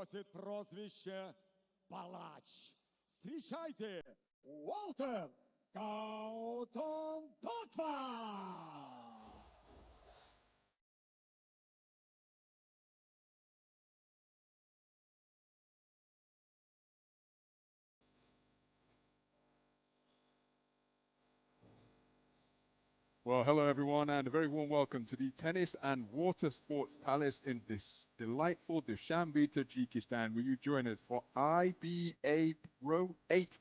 носит прозвище Палач. Встречайте, Уолтер Kautondokwa! Well, hello everyone, and a very warm welcome to the Tennis and Water Sports Palace in this delightful Dushanbe, Tajikistan, where you join us for IBA.PRO 8.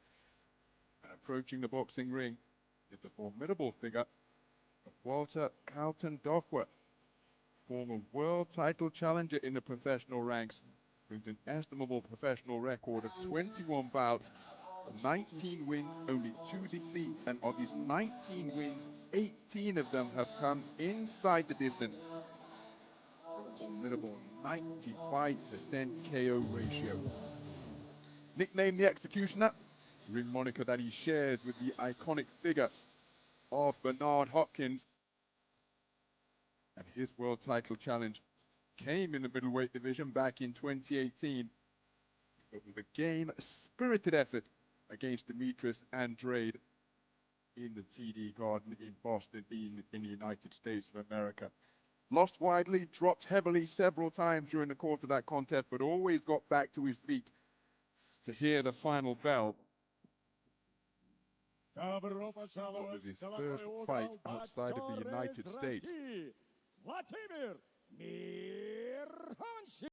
And approaching the boxing ring is the formidable figure of Walter Kautondokwa, former world title challenger in the professional ranks, brings an estimable professional record of 21 bouts, 19 wins, only 2 defeats, and of his 19 wins, 18 of them have come inside the distance. A formidable 95% KO ratio. Nicknamed the Executioner, ring moniker that he shares with the iconic figure of Bernard Hopkins. And his world title challenge came in the middleweight division back in 2018, but with a game-spirited effort against Demetrius Andrade in the TD Garden in Boston, in the United States of America. Lost widely, dropped heavily several times during the course of that contest, but always got back to his feet to hear the final bell. What was his first fight outside of the United States? Vladimir Mironchikov.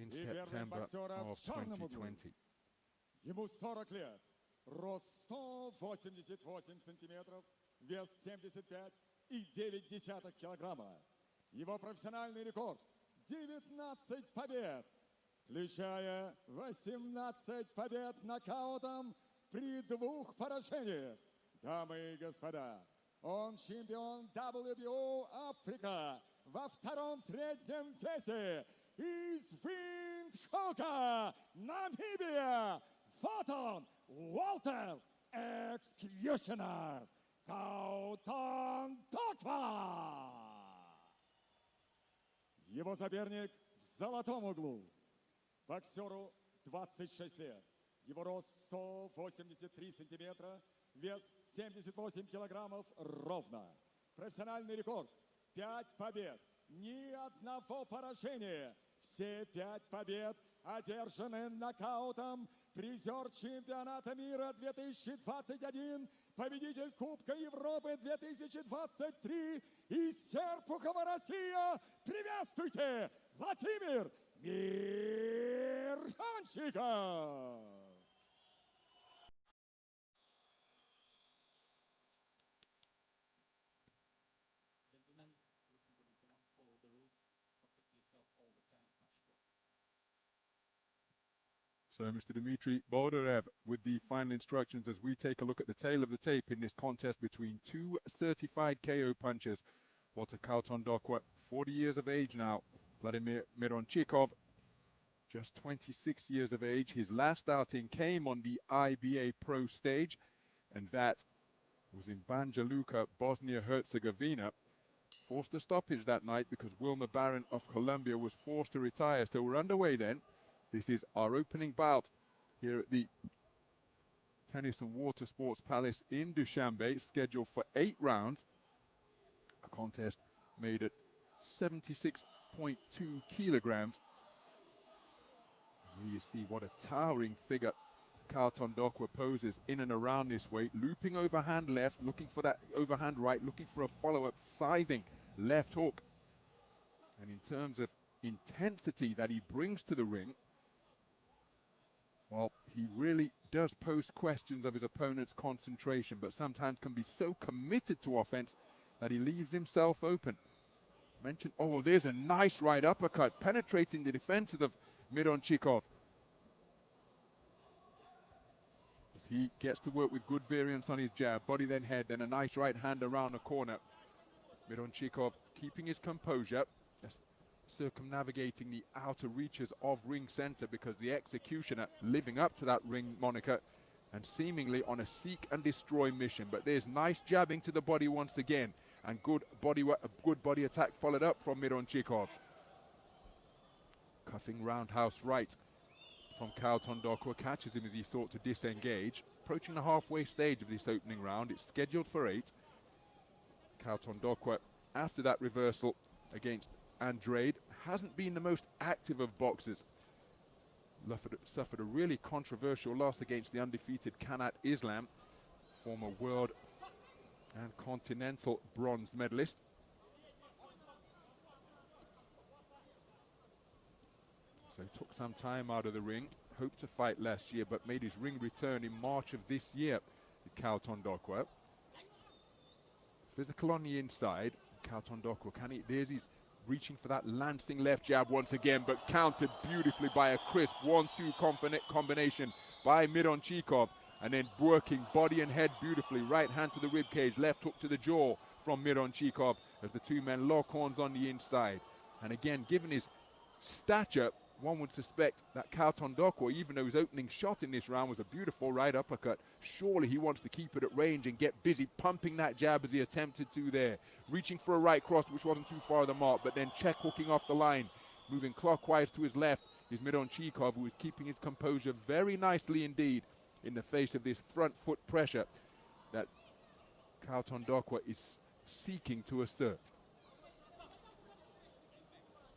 In September of 2020. Ему 40 лет, рост 188 сантиметров, вес 75,9 килограмма. Его профессиональный рекорд 19 побед, включая 18 побед нокаутом при 2 поражениях. Дамы и господа, он чемпион WBO Африка во втором среднем весе из Виндхока, Намибия. Вот он, Уолтер Executioner Kautondokwa. Его соперник в золотом углу. Боксеру 26 лет. Его рост 183 сантиметра, вес 78 килограммов ровно. Профессиональный рекорд 5 побед, ни одного поражения. Все 5 побед одержаны нокаутом. Призер чемпионата мира 2021, победитель Кубка Европы 2023 из Серпухова, Россия. Приветствуйте, Владимир Мирончиков! So Mr. Dmitry Boldarev with the final instructions as we take a look at the tail of the tape in this contest between 2 certified KO punchers. Walter Kautondokwa, 40 years of age now. Vladimir Mironchikov, just 26 years of age. His last outing came on the IBA.PRO stage, and that was in Banja Luka, Bosnia-Herzegovina. Forced to stoppage that night because Wilmer Barron of Colombia was forced to retire. So we're underway then. This is our opening bout here at the Tennis and Water Sports Palace in Dushanbe, scheduled for 8 rounds. A contest made at 76.2 kilograms. Here you see what a towering figure KAUTONDOKWA poses in and around this weight, looping overhand left, looking for that overhand right, looking for a follow-up scything left hook. And in terms of intensity that he brings to the ring, well, he really does pose questions of his opponent's concentration, but sometimes can be so committed to offense that he leaves himself open. Mentioned, oh, there's a nice right uppercut penetrating the defenses of MIRONCHIKOV. He gets to work with good variance on his jab, body then head, then a nice right hand around the corner. MIRONCHIKOV keeping his composure, just circumnavigating the outer reaches of ring center, because the executioner living up to that ring moniker and seemingly on a seek and destroy mission. But there's nice jabbing to the body once again, and good body attack followed up from MIRONCHIKOV. Cuffing roundhouse right from KAUTONDOKWA, catches him as he sought to disengage. Approaching the halfway stage of this opening round, it's scheduled for 8. KAUTONDOKWA, after that reversal against Andrade, hasn't been the most active of boxers. Suffered a really controversial loss against the undefeated Kanat Islam, former world and continental bronze medalist. So he took some time out of the ring, hoped to fight last year, but made his ring return in March of this year at KAUTONDOKWA. Physical on the inside, KAUTONDOKWA, there's his reaching for that lancing left jab once again, but countered beautifully by a crisp 1-2 combination by MIRONCHIKOV, and then working body and head beautifully. Right hand to the rib cage, left hook to the jaw from MIRONCHIKOV as the two men lock horns on the inside. And again, given his stature, one would suspect that KAUTONDOKWA, even though his opening shot in this round was a beautiful right uppercut, surely he wants to keep it at range and get busy pumping that jab as he attempted to there. Reaching for a right cross, which wasn't too far of the mark, but then check hooking off the line. Moving clockwise to his left is MIRONCHIKOV, who is keeping his composure very nicely indeed in the face of this front foot pressure that KAUTONDOKWA is seeking to assert.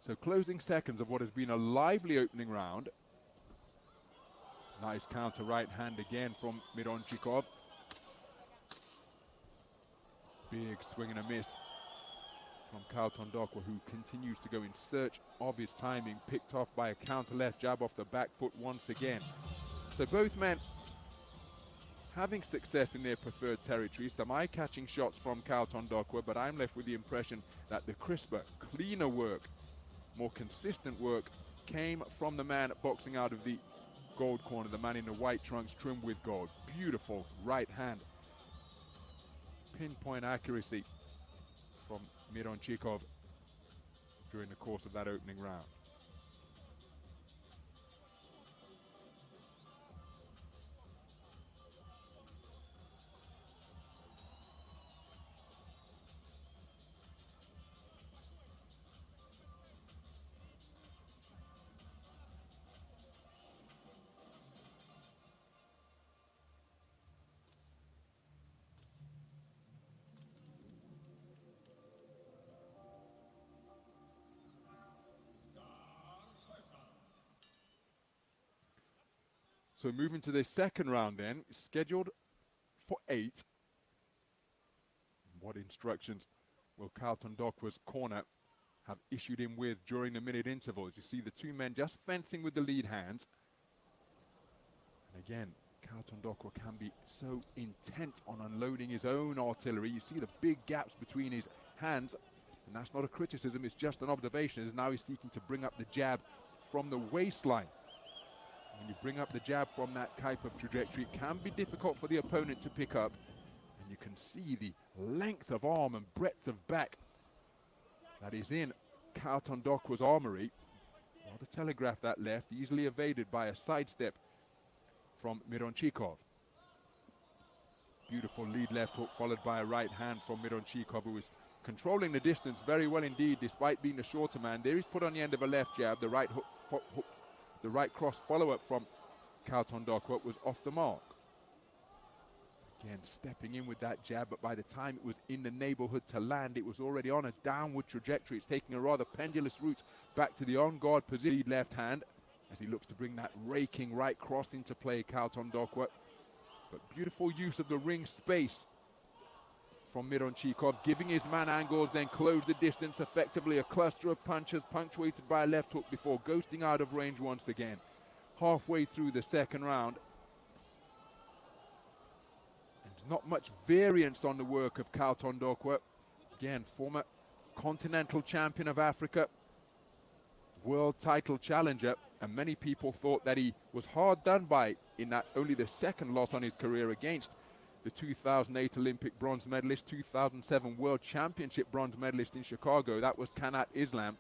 So closing seconds of what has been a lively opening round. Nice counter right hand again from MIRONCHIKOV. Big swing and a miss from KAUTONDOKWA, who continues to go in search of his timing. Picked off by a counter left jab off the back foot once again. So both men having success in their preferred territory. Some eye-catching shots from KAUTONDOKWA, but I'm left with the impression that the crisper, cleaner work, more consistent work came from the man boxing out of the gold corner, the man in the white trunks trimmed with gold. Beautiful right hand. Pinpoint accuracy from MIRONCHIKOV during the course of that opening round. So moving to the second round then, scheduled for 8. What instructions will KAUTONDOKWA's corner have issued him with during the minute intervals? You see the two men just fencing with the lead hands. And again, KAUTONDOKWA can be so intent on unloading his own artillery. You see the big gaps between his hands, and that's not a criticism, it's just an observation, as now he's seeking to bring up the jab from the waistline. When you bring up the jab from that type of trajectory, it can be difficult for the opponent to pick up. And you can see the length of arm and breadth of back that is in KAUTONDOKWA's armory. Rather telegraph that left, easily evaded by a sidestep from MIRONCHIKOV. Beautiful lead left hook followed by a right hand from MIRONCHIKOV, who is controlling the distance very well indeed, despite being the shorter man. There he's put on the end of a left jab, the right hook. The right cross follow-up from KAUTONDOKWA was off the mark. Again, stepping in with that jab, but by the time it was in the neighborhood to land, it was already on a downward trajectory. It's taking a rather pendulous route back to the on-guard position. Left hand, as he looks to bring that raking right cross into play, KAUTONDOKWA. But beautiful use of the ring space from MIRONCHIKOV, giving his man angles, then close the distance effectively. A cluster of punches punctuated by a left hook before ghosting out of range once again. Halfway through the second round. And not much variance on the work of KAUTONDOKWA. Again, former continental champion of Africa, world title challenger, and many people thought that he was hard done by in that only the second loss on his career against the 2008 Olympic bronze medalist, 2007 World Championship bronze medalist in Chicago. That was Kanat Islam,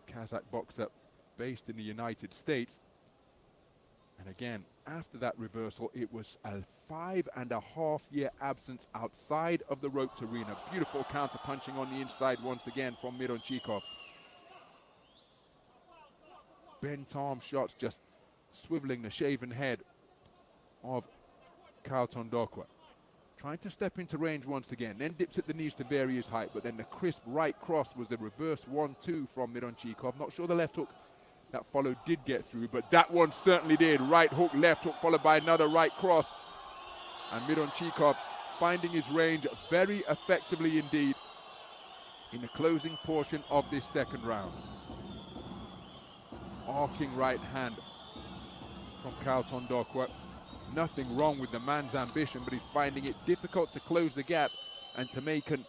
a Kazakh boxer based in the United States. And again, after that reversal, it was a 5.5-year absence outside of the ropes arena. Beautiful counter punching on the inside once again from MIRONCHIKOV. Bent arm shots just swiveling the shaven head of KAUTONDOKWA. Trying to step into range once again, then dips at the knees to vary his height, but then the crisp right cross was the reverse 1-2 from MIRONCHIKOV. Not sure the left hook that followed did get through, but that one certainly did. Right hook, left hook, followed by another right cross. And MIRONCHIKOV finding his range very effectively indeed in the closing portion of this second round. Arcing right hand from KAUTONDOKWA. Nothing wrong with the man's ambition, but he's finding it difficult to close the gap and to make an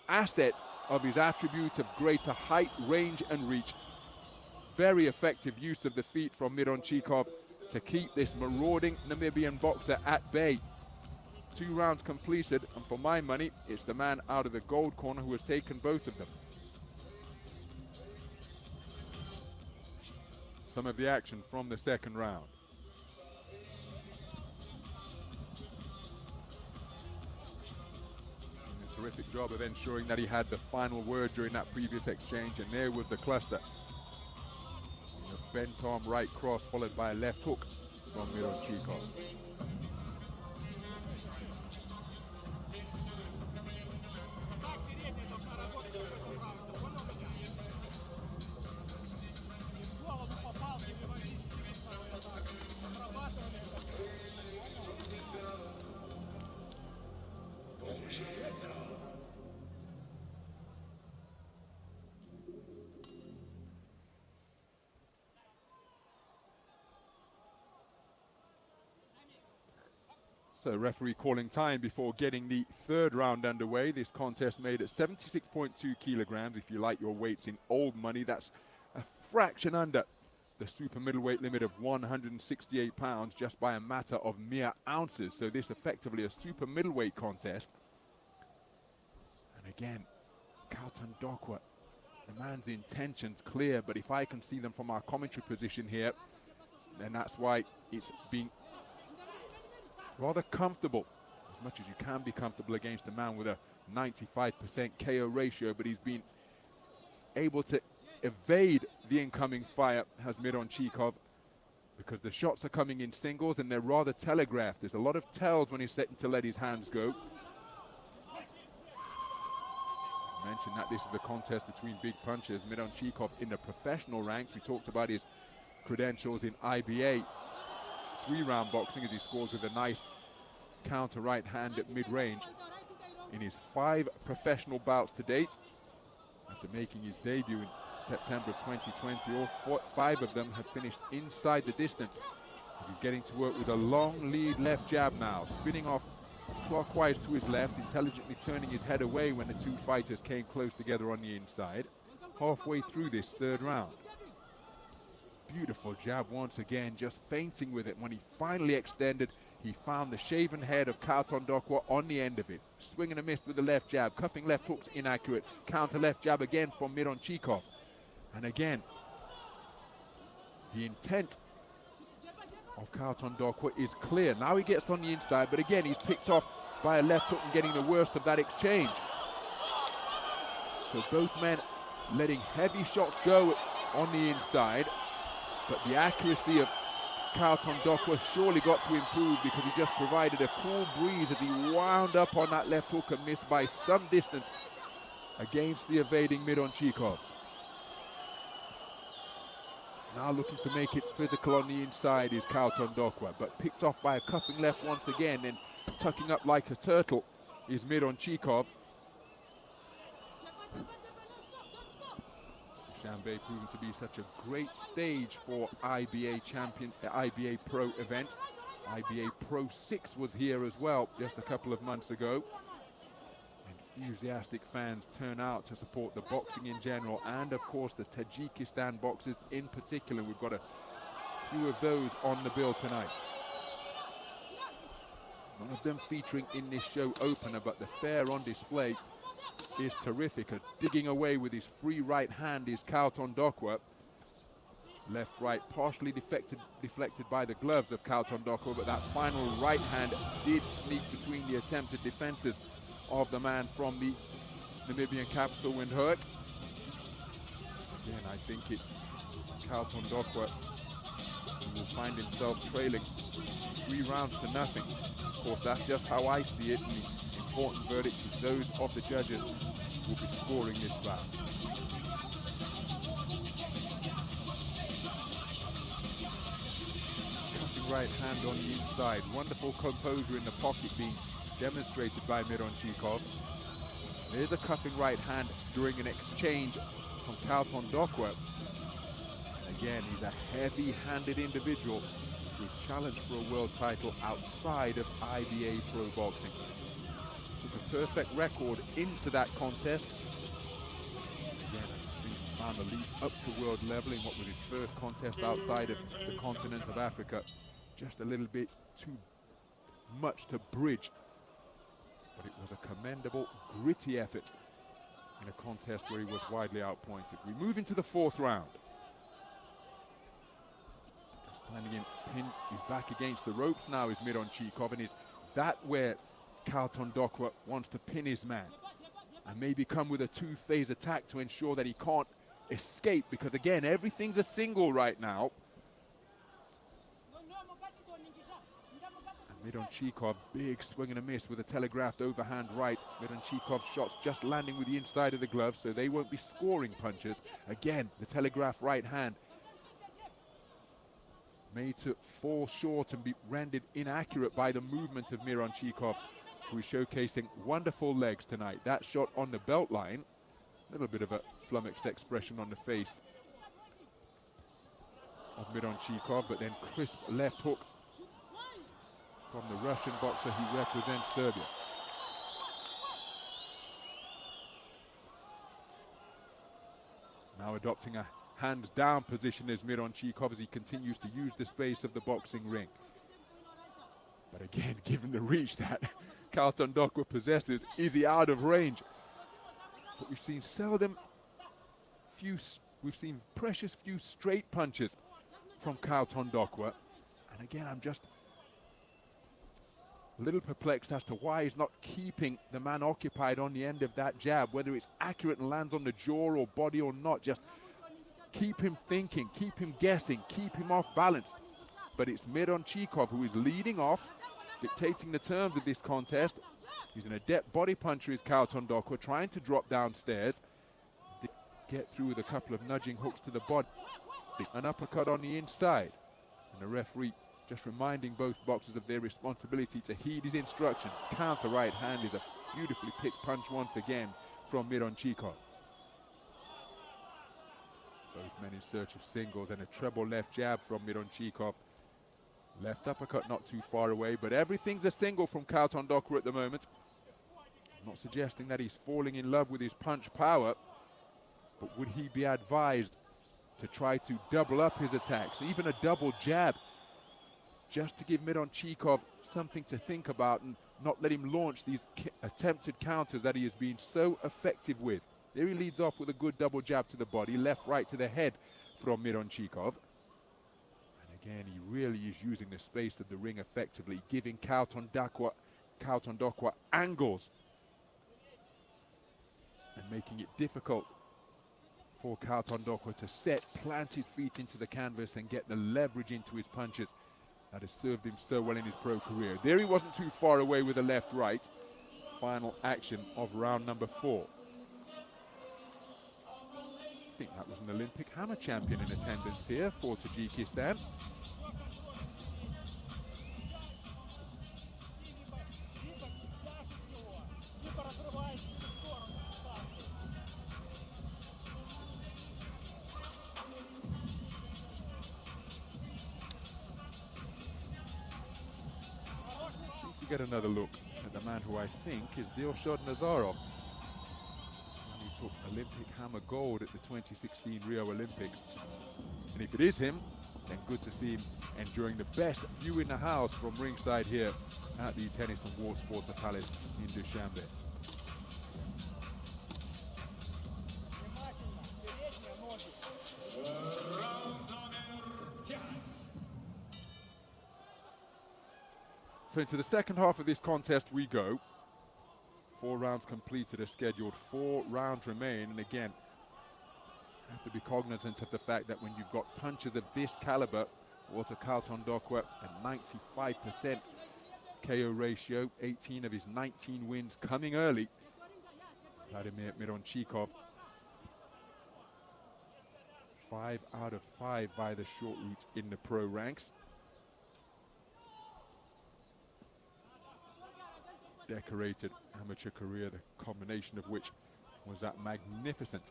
asset of his attribute of greater height, range and reach. Very effective use of the feet from MIRONCHIKOV to keep this marauding Namibian boxer at bay. 2 rounds completed, and for my money, it's the man out of the gold corner who has taken both of them. Some of the action from the second round. And a terrific job of ensuring that he had the final word during that previous exchange, and there was the cluster. A bent arm right cross followed by a left hook from MIRONCHIKOV. So referee calling time before getting the third round underway. This contest made at 76.2 kilograms. If you like your weights in old money, that's a fraction under the super middleweight limit of 168 pounds just by a matter of mere ounces. So this effectively a super middleweight contest. And again, KAUTONDOKWA, the man's intentions clear, but if I can see them from our commentary position here, then that's why it's being rather comfortable, as much as you can be comfortable against a man with a 95% KO ratio, but he's been able to evade the incoming fire, has MIRONCHIKOV, because the shots are coming in singles and they're rather telegraphed. There's a lot of tells when he's setting to let his hands go. I mentioned that this is a contest between big punchers. MIRONCHIKOV in the professional ranks. We talked about his credentials in IBA 3-round boxing as he scores with a nice counter right hand at mid-range in his 5 professional bouts to date. After making his debut in September of 2020, all 5 of them have finished inside the distance as he's getting to work with a long lead left jab now, spinning off clockwise to his left, intelligently turning his head away when the 2 fighters came close together on the inside. Halfway through this third round. Beautiful jab once again, just feinting with it. When he finally extended, he found the shaven head of KAUTONDOKWA on the end of it. Swing and a miss with the left jab, cuffing left hooks inaccurate. Counter left jab again from MIRONCHIKOV. And again, the intent of KAUTONDOKWA is clear. Now he gets on the inside, but again, he's picked off by a left hook and getting the worst of that exchange. So both men letting heavy shots go on the inside. But the accuracy of KAUTONDOKWA surely got to improve, because he just provided a cool breeze as he wound up on that left hook and missed by some distance against the evading MIRONCHIKOV. Now looking to make it physical on the inside is KAUTONDOKWA, but picked off by a cuffing left once again, and tucking up like a turtle is MIRONCHIKOV. Dushanbe proving to be such a great stage for IBA.PRO events. IBA.PRO 6 was here as well just a couple of months ago. Enthusiastic fans turn out to support the boxing in general, and of course the Tajikistan boxers in particular. We've got a few of those on the bill tonight. None of them featuring in this show opener, but the fare on display is terrific. Digging away with his free right hand is KAUTONDOKWA. Left, right, partially deflected by the gloves of KAUTONDOKWA, but that final right hand did sneak between the attempted defenses of the man from the Namibian capital, Windhoek. Again, I think it's KAUTONDOKWA who will find himself trailing 3 rounds to nothing. Of course, that's just how I see it, and the important verdicts of those of the judges will be scoring this bout. Cuffing right hand on the inside. Wonderful composure in the pocket being demonstrated by MIRONCHIKOV. There's a cuffing right hand during an exchange from KAUTONDOKWA. Again, he's a heavy-handed individual who's challenged for a world title outside of IBA.PRO boxing. Took a perfect record into that contest. Again, he found a leap up to world level in what was his first contest outside of the continent of Africa. Just a little bit too much to bridge. But it was a commendable, gritty effort in a contest where he was widely outpointed. We move into the 4th round. Just finding him pinned, he's back against the ropes now is MIRONCHIKOV, and is that where KAUTONDOKWA wants to pin his man? And maybe come with a 2-phase attack to ensure that he can't escape, because again, everything's a single right now. MIRONCHIKOV, big swing and a miss with a telegraphed overhand right. MIRONCHIKOV's shots just landing with the inside of the glove, so they won't be scoring punches. Again, the telegraphed right hand made to fall short and be rendered inaccurate by the movement of MIRONCHIKOV, who is showcasing wonderful legs tonight. That shot on the belt line, a little bit of a flummoxed expression on the face of MIRONCHIKOV, but then crisp left hook from the Russian boxer who represents Serbia. Now adopting a hands down position as MIRONCHIKOV as he continues to use the space of the boxing ring. But again, given the reach that KAUTONDOKWA possesses, is he out of range? But we've seen we've seen precious few straight punches from KAUTONDOKWA. And again, I'm just a little perplexed as to why he's not keeping the man occupied on the end of that jab, whether it's accurate and lands on the jaw or body or not. Just keep him thinking, keep him guessing, keep him off balance. But it's MIRONCHIKOV who is leading off, dictating the terms of this contest. He's an adept body puncher, is KAUTONDOKWA, trying to drop downstairs, get through with a couple of nudging hooks to the body. An uppercut on the inside, and the referee just reminding both boxers of their responsibility to heed his instructions. Counter right hand is a beautifully picked punch once again from MIRONCHIKOV. Both men in search of singles, and a treble left jab from MIRONCHIKOV. Left uppercut not too far away, but everything's a single from KAUTONDOKWA at the moment. I'm not suggesting that he's falling in love with his punch power, but would he be advised to try to double up his attacks, even a double jab, just to give MIRONCHIKOV something to think about and not let him launch these attempted counters that he has been so effective with. There he leads off with a good double jab to the body, left, right to the head from MIRONCHIKOV. And again, he really is using the space of the ring effectively, giving KAUTONDOKWA angles and making it difficult for KAUTONDOKWA to plant his feet into the canvas and get the leverage into his punches that has served him so well in his pro career. There he wasn't too far away with a left-right. Final action of round number 4. I think that was an Olympic hammer champion in attendance here for Tajikistan. See if we get another look at the man who I think is Dilshad Nazarov. He took Olympic hammer gold at the 2016 Rio Olympics. And if it is him, then good to see him enjoying the best view in the house from ringside here at the Tennis and War Sports Palace in Dushanbe. So into the second half of this contest we go. 4 rounds completed as scheduled, 4 rounds remain, and again, have to be cognizant of the fact that when you've got punches of this caliber, Walter KAUTONDOKWA at 95% KO ratio, 18 of his 19 wins coming early. Vladimir MIRONCHIKOV, 5 out of 5 by the short route in the pro ranks. Decorated amateur career, the combination of which was that magnificent,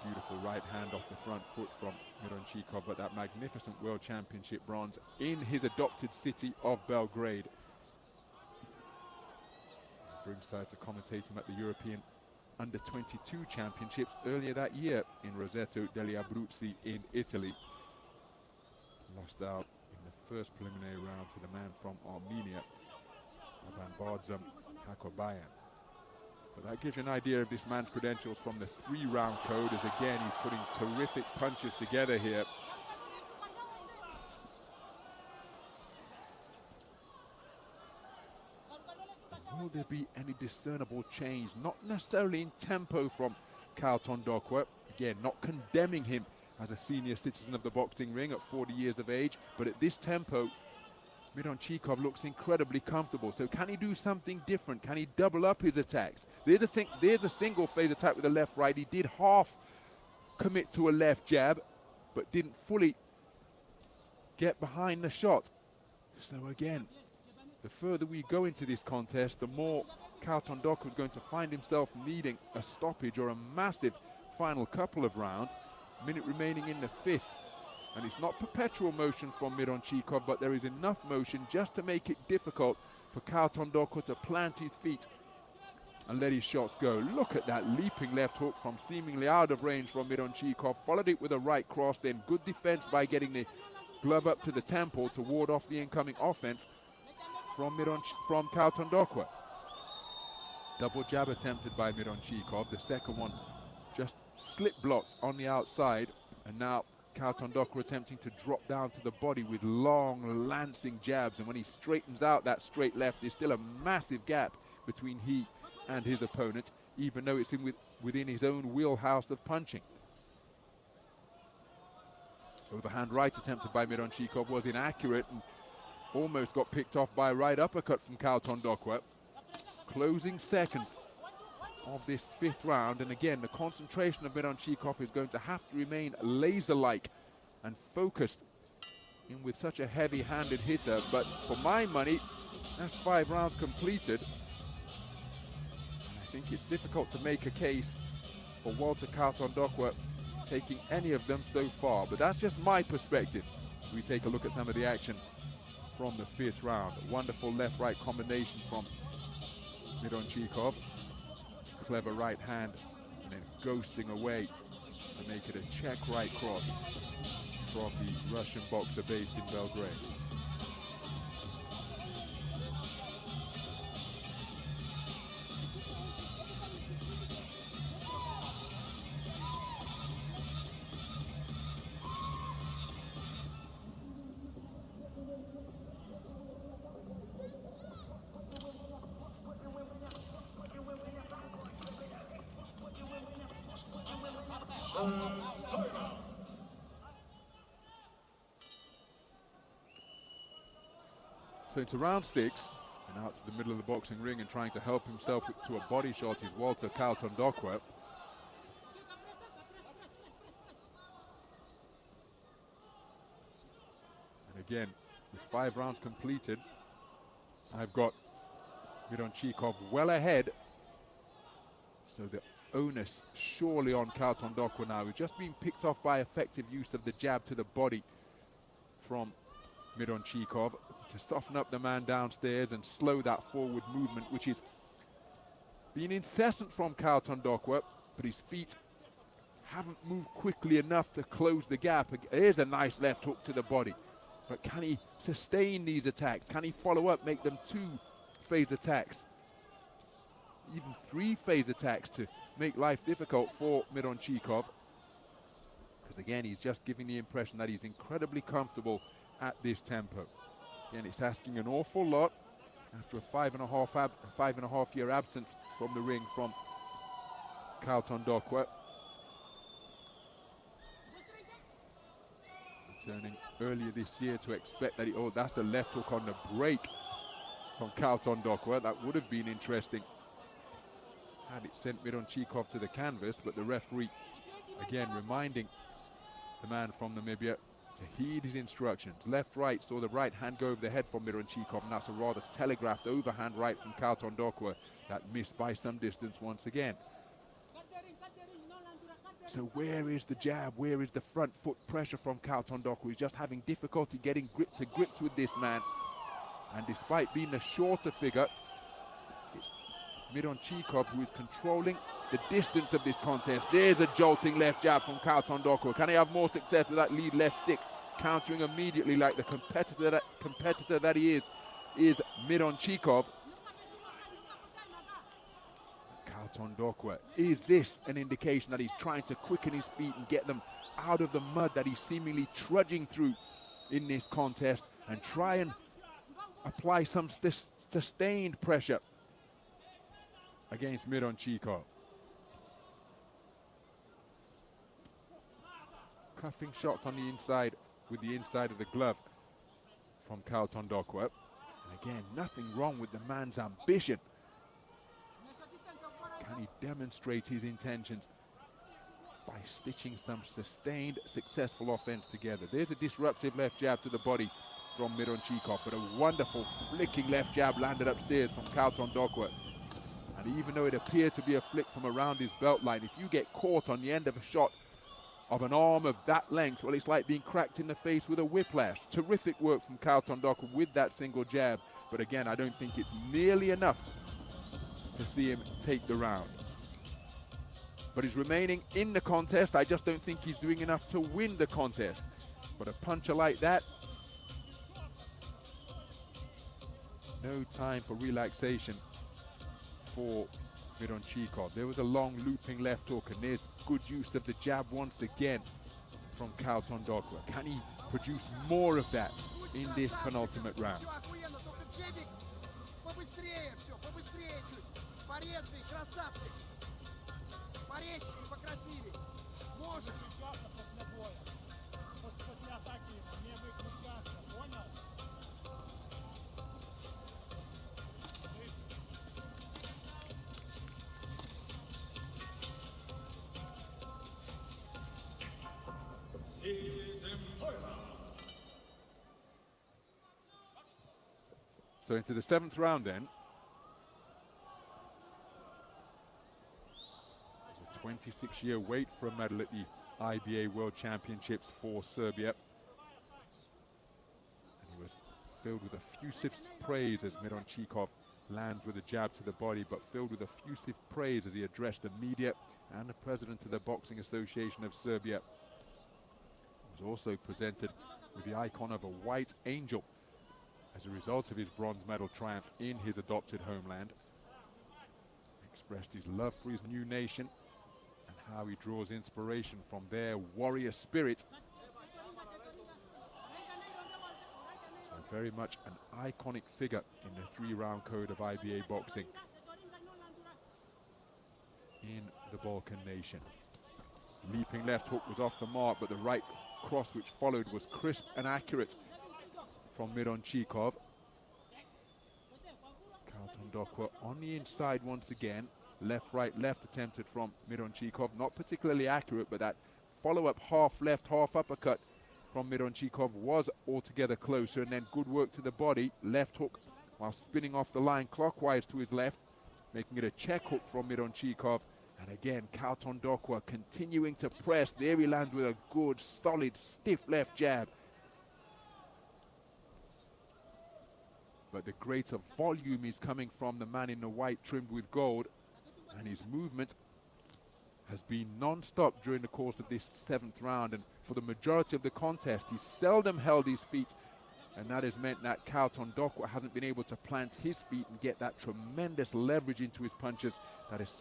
beautiful right hand off the front foot from Mironchikov, but that magnificent World Championship bronze in his adopted city of Belgrade. Ringside to commentate him at the European Under-22 Championships earlier that year in Roseto degli Abruzzi in Italy. Lost out in the first preliminary round to the man from Armenia, Aban Hakobayan. But that gives you an idea of this man's credentials from the 3-round code, as again he's putting terrific punches together here. Will there be any discernible change? Not necessarily in tempo from KAUTONDOKWA. Again, not condemning him as a senior citizen of the boxing ring at 40 years of age, but at this tempo, Mironchikov looks incredibly comfortable. So can he do something different? Can he double up his attacks? There's a single phase attack with the left right. He did half commit to a left jab, but didn't fully get behind the shot. So again, the further we go into this contest, the more KAUTONDOKWA is going to find himself needing a stoppage or a massive final couple of rounds. Minute remaining in the 5th. And it's not perpetual motion from Mironchikov, but there is enough motion just to make it difficult for KAUTONDOKWA to plant his feet and let his shots go. Look at that leaping left hook from seemingly out of range from Mironchikov. Followed it with a right cross, then good defense by getting the glove up to the temple to ward off the incoming offense from KAUTONDOKWA. Double jab attempted by Mironchikov. The second one just slip blocked on the outside, and now KAUTONDOKWA attempting to drop down to the body with long lancing jabs, and when he straightens out that straight left, there's still a massive gap between he and his opponent, even though it's within his own wheelhouse of punching. Overhand right attempted by Mironchikov was inaccurate and almost got picked off by a right uppercut from KAUTONDOKWA. Closing seconds of this 5th round, and again the concentration of Mironchikov is going to have to remain laser-like and focused in with such a heavy-handed hitter. But for my money, that's 5 rounds completed. I think it's difficult to make a case for Walter KAUTONDOKWA taking any of them so far, but that's just my perspective. We take a look at some of the action from the 5th round. A wonderful left-right combination from Mironchikov. Clever right hand, and then ghosting away to make it a check right cross from the Russian boxer based in Belgrade. So into round 6, and out to the middle of the boxing ring and trying to help himself to a body shot is Walter KAUTONDOKWA. And again, with 5 rounds completed, I've got MIRONCHIKOV well ahead. So the onus surely on KAUTONDOKWA now. He's just been picked off by effective use of the jab to the body from MIRONCHIKOV to soften up the man downstairs and slow that forward movement, which is been incessant from KAUTONDOKWA, but his feet haven't moved quickly enough to close the gap. Here's a nice left hook to the body, but can he sustain these attacks? Can he follow up, make them 2-phase attacks, even 3-phase attacks to make life difficult for MIRONCHIKOV? Because again, he's just giving the impression that he's incredibly comfortable at this tempo. Again, it's asking an awful lot after a 5.5 year absence from the ring from KAUTONDOKWA. Returning earlier this year to expect that oh, that's a left hook on the break from KAUTONDOKWA. That would have been interesting had it sent MIRONCHIKOV to the canvas, but the referee again reminding the man from Namibia to heed his instructions. Left, right, saw the right hand go over the head from MIRONCHIKOV, and that's a rather telegraphed overhand right from KAUTONDOKWA that missed by some distance once again. So where is the jab? Where is the front foot pressure from KAUTONDOKWA? He's just having difficulty getting grips with this man. And despite being the shorter figure, it's MIRONCHIKOV who is controlling the distance of this contest. There's a jolting left jab from KAUTONDOKWA. Can he have more success with that lead left stick? Countering immediately like the competitor that he is MIRONCHIKOV. KAUTONDOKWA, is this an indication that he's trying to quicken his feet and get them out of the mud that he's seemingly trudging through in this contest and try and apply some sustained pressure against MIRONCHIKOV? Cuffing shots on the inside with the inside of the glove from KAUTONDOKWA. And again, nothing wrong with the man's ambition. Can he demonstrate his intentions by stitching some sustained, successful offense together? There's a disruptive left jab to the body from MIRONCHIKOV, but a wonderful flicking left jab landed upstairs from KAUTONDOKWA. And even though it appeared to be a flick from around his belt line, if you get caught on the end of a shot of an arm of that length, well, it's like being cracked in the face with a whiplash. Terrific work from KAUTONDOKWA with that single jab, but again, I don't think it's nearly enough to see him take the round. But he's remaining in the contest. I just don't think he's doing enough to win the contest. But a puncher like that, no time for relaxation for MIRONCHIKOV. There was a long looping left hook, and there's good use of the jab once again from KAUTONDOKWA. Can he produce more of that in this penultimate round? So into the 7th round then. There's a 26-year wait for a medal at the IBA World Championships for Serbia. And he was filled with effusive praise as MIRONCHIKOV lands with a jab to the body, but filled with effusive praise as he addressed the media and the president of the Boxing Association of Serbia. He was also presented with the icon of a white angel as a result of his bronze medal triumph in his adopted homeland. Expressed his love for his new nation and how he draws inspiration from their warrior spirit. So very much an iconic figure in the 3-round code of IBA boxing in the Balkan nation. Leaping left hook was off the mark, but the right cross which followed was crisp and accurate from MIRONCHIKOV. KAUTONDOKWA on the inside once again. Left, right, left attempted from MIRONCHIKOV. Not particularly accurate, but that follow-up half left, half uppercut from MIRONCHIKOV was altogether closer. And then good work to the body. Left hook while spinning off the line clockwise to his left, making it a check hook from MIRONCHIKOV. And again, KAUTONDOKWA continuing to press. There he lands with a good, solid, stiff left jab. But the greater volume is coming from the man in the white trimmed with gold. And his movement has been non-stop during the course of this 7th round. And for the majority of the contest, he seldom held his feet. And that has meant that KAUTONDOKWA hasn't been able to plant his feet and get that tremendous leverage into his punches that has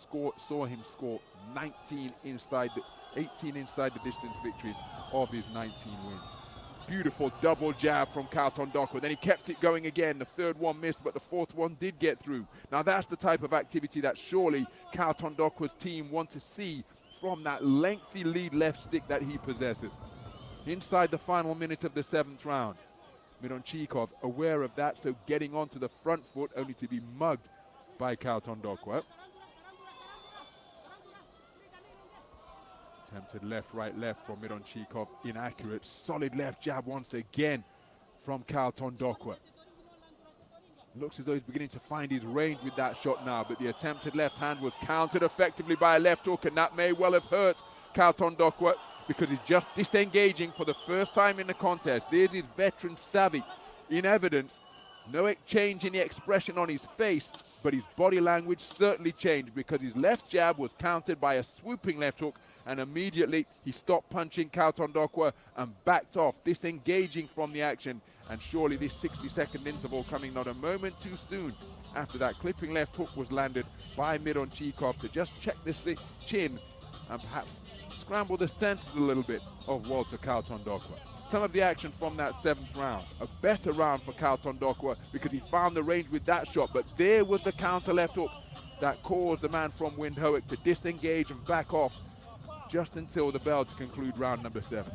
saw him score 18 inside the distance victories of his 19 wins. Beautiful double jab from KAUTONDOKWA. Then he kept it going again. The 3rd one missed, but the 4th one did get through. Now that's the type of activity that surely KAUTONDOKWA's team want to see from that lengthy lead left stick that he possesses. Inside the final minute of the 7th round, MIRONCHIKOV aware of that, so getting onto the front foot only to be mugged by KAUTONDOKWA. Attempted left, right, left from MIRONCHIKOV, inaccurate. Solid left jab once again from KAUTONDOKWA. Looks as though he's beginning to find his range with that shot now, but the attempted left hand was countered effectively by a left hook, and that may well have hurt KAUTONDOKWA because he's just disengaging for the first time in the contest. There's his veteran savvy in evidence. No change in the expression on his face, but his body language certainly changed because his left jab was countered by a swooping left hook, and immediately he stopped punching KAUTONDOKWA and backed off, disengaging from the action. And surely this 60-second interval coming not a moment too soon after that clipping left hook was landed by MIRONCHIKOV to just check the chin and perhaps scramble the senses a little bit of Walter KAUTONDOKWA. Some of the action from that 7th round, a better round for KAUTONDOKWA because he found the range with that shot, but there was the counter left hook that caused the man from Windhoek to disengage and back off just until the bell to conclude round number 7.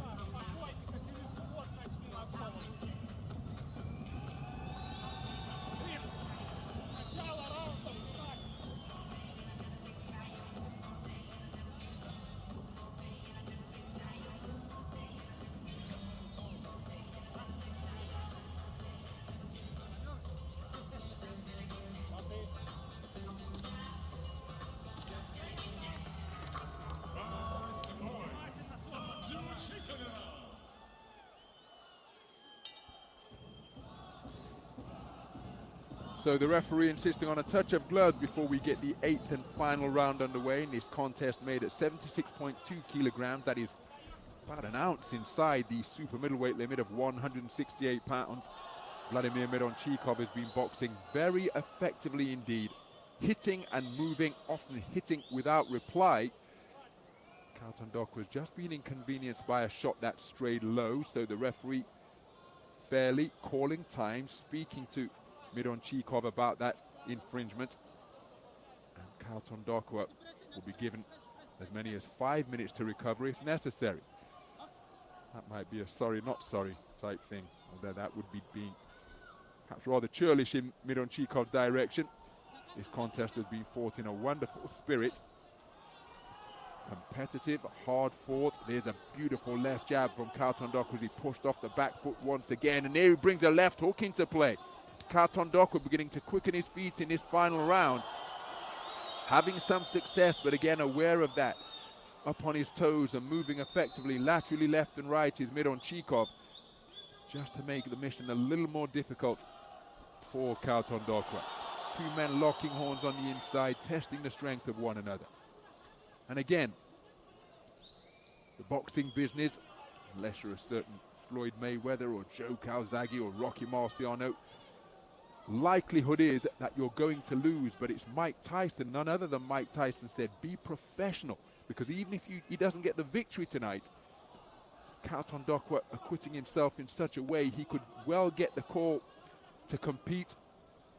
So the referee insisting on a touch of gloves before we get the 8th and final round underway in this contest made at 76.2 kilograms. That is about an ounce inside the super middleweight limit of 168 pounds. Vladimir MIRONCHIKOV has been boxing very effectively indeed, hitting and moving, often hitting without reply. KAUTONDOKWA has just been inconvenienced by a shot that strayed low, so the referee fairly calling time, speaking to MIRONCHIKOV about that infringement. And KAUTONDOKWA will be given as many as 5 minutes to recover if necessary. That might be a sorry not sorry type thing, although that would be being perhaps rather churlish in MIRONCHIKOV's direction. This contest has been fought in a wonderful spirit. Competitive, hard fought. There's a beautiful left jab from KAUTONDOKWA as he pushed off the back foot once again, and there he brings a left hook into play. KAUTONDOKWA beginning to quicken his feet in this final round, having some success, but again aware of that. Up on his toes and moving effectively laterally left and right is MIRONCHIKOV, just to make the mission a little more difficult for KAUTONDOKWA. Two men locking horns on the inside, testing the strength of one another. And again, the boxing business, unless you're a certain Floyd Mayweather or Joe Calzaghe or Rocky Marciano, likelihood is that you're going to lose, but it's Mike Tyson, none other than Mike Tyson said, be professional, because even if he doesn't get the victory tonight, KAUTONDOKWA acquitting himself in such a way, he could well get the call to compete,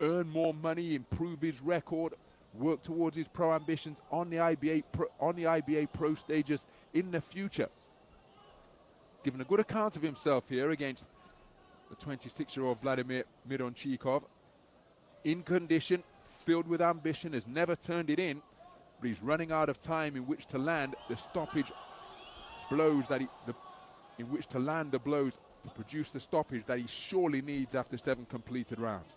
earn more money, improve his record, work towards his pro ambitions on the IBA.PRO stages in the future. Given a good account of himself here against the 26-year-old Vladimir MIRONCHIKOV. In condition, filled with ambition, has never turned it in, but he's running out of time in which to land the stoppage blows that in which to land the blows to produce the stoppage that he surely needs after 7 completed rounds.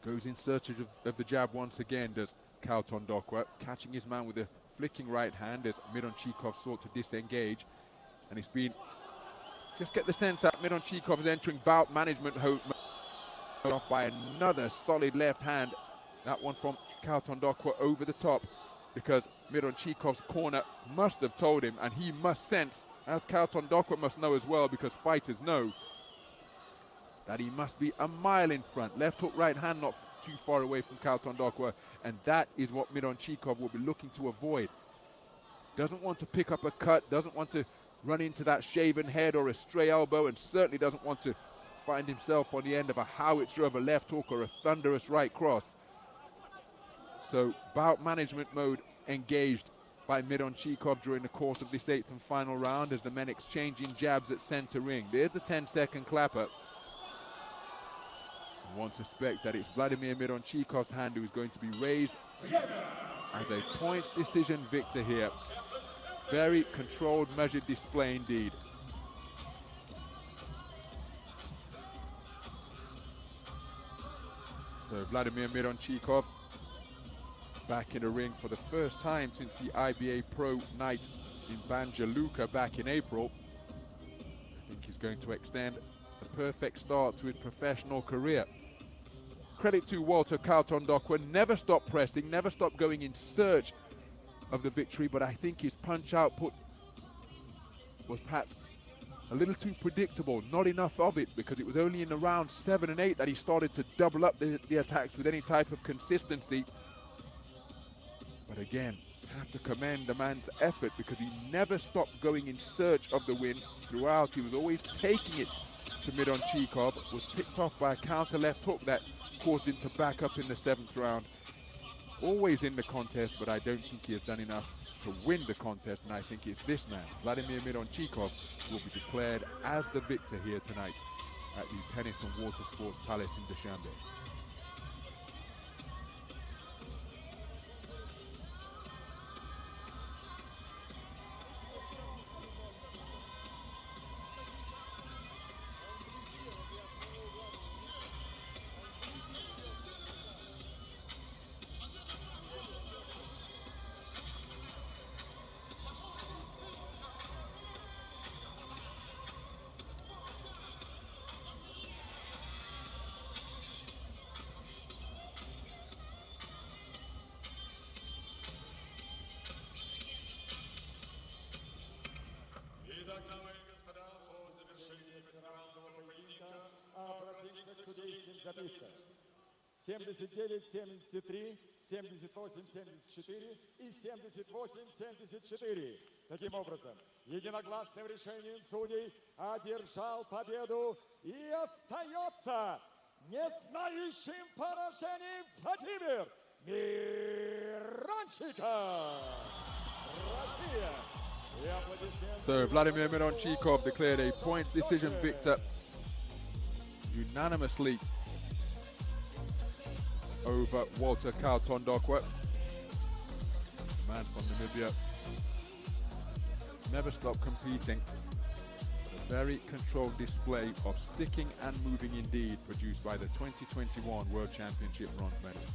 Goes in search of the jab once again, does KAUTONDOKWA, catching his man with a flicking right hand as MIRONCHIKOV sought to disengage. And it's been, just get the sense that MIRONCHIKOV is entering bout management off by another solid left hand. That one from KAUTONDOKWA over the top, because MIRONCHIKOV's corner must have told him, and he must sense, as KAUTONDOKWA must know as well, because fighters know, that he must be a mile in front. Left hook, right hand not too far away from KAUTONDOKWA, and that is what MIRONCHIKOV will be looking to avoid. Doesn't want to pick up a cut, doesn't want to run into that shaven head or a stray elbow, and certainly doesn't want to find himself on the end of a howitzer of a left hook or a thunderous right cross. So bout management mode engaged by MIRONCHIKOV during the course of this 8th and final round as the men exchanging jabs at center ring. There's the 10-second clapper. One suspect that it's Vladimir MIRONCHIKOV's hand who is going to be raised as a points decision victor here. Very controlled, measured display indeed. So Vladimir MIRONCHIKOV back in the ring for the first time since the IBA.PRO night in Banja Luka back in April. I think he's going to extend a perfect start to his professional career. Credit to Walter KAUTONDOKWA, never stopped pressing, never stopped going in search of the victory, but I think his punch output was perhaps a little too predictable, not enough of it, because it was only in the rounds 7 and 8 that he started to double up the attacks with any type of consistency. But again, have to commend the man's effort, because he never stopped going in search of the win throughout. He was always taking it to MIRONCHIKOV, was picked off by a counter left hook that caused him to back up in the 7th round. Always in the contest, but I don't think he has done enough to win the contest, and I think it's this man, Vladimir MIRONCHIKOV, will be declared as the victor here tonight at the Tennis and Water Sports Palace in Dushanbe. Итак, дамы и господа, по завершении 8-раундового поединка обратимся к судейским запискам. 79-73, 78-74 и 78-74. Таким образом, единогласным решением судей одержал победу и остается не знающим поражений Владимир Мирончиков. Россия. So Vladimir MIRONCHIKOV declared a points decision victor unanimously over Walter KAUTONDOKWA. Man from Namibia never stopped competing. A very controlled display of sticking and moving indeed, produced by the 2021 World Championship bronze medalist.